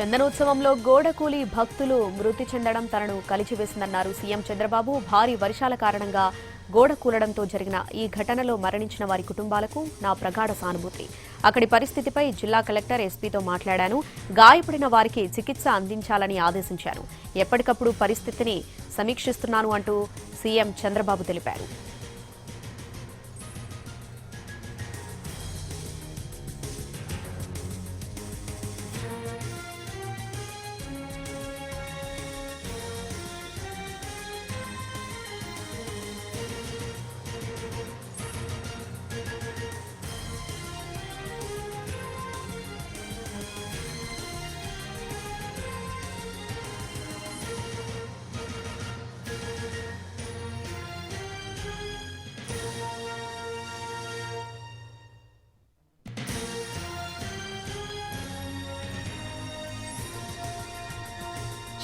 చందనోత్సవంలో గోడకూలి భక్తులు మృతి చెందడం తనను కలిచివేసిందన్నారు సీఎం చంద్రబాబు. భారీ వర్షాల కారణంగా గోడ కూలడంతో జరిగిన ఈ ఘటనలో మరణించిన వారి కుటుంబాలకు నా ప్రగాఢ సానుభూతి. అక్కడి పరిస్థితిపై జిల్లా కలెక్టర్ ఎస్పీతో మాట్లాడాను. గాయపడిన వారికి చికిత్స అందించాలని ఆదేశించారు. ఎప్పటికప్పుడు పరిస్థితిని సమీక్షిస్తున్నాను అంటూ సీఎం చంద్రబాబు తెలిపారు.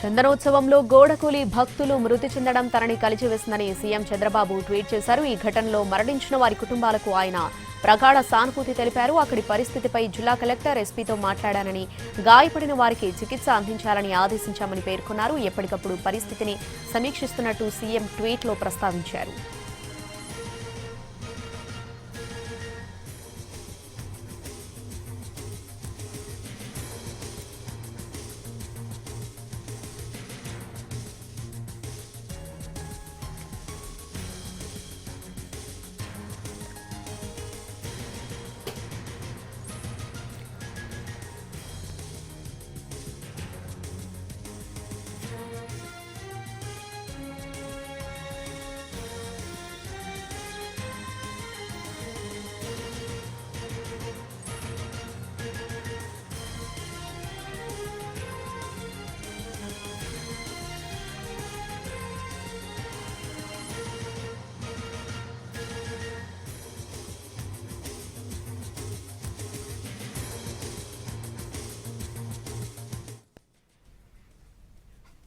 చందనోత్సవంలో గోడకూలి భక్తులు మృతి చెందడం తనని కలిచివేసిందని సీఎం చంద్రబాబు ట్వీట్ చేశారు. ఈ ఘటనలో మరణించిన వారి కుటుంబాలకు ఆయన ప్రగాఢ సానుభూతి తెలిపారు. అక్కడి పరిస్థితిపై జిల్లా కలెక్టర్ ఎస్పీతో మాట్లాడానని, గాయపడిన వారికి చికిత్స అందించాలని ఆదేశించామని పేర్కొన్నారు. ఎప్పటికప్పుడు పరిస్థితిని సమీక్షిస్తున్నట్టు సీఎం ట్వీట్లో ప్రస్తావించారు.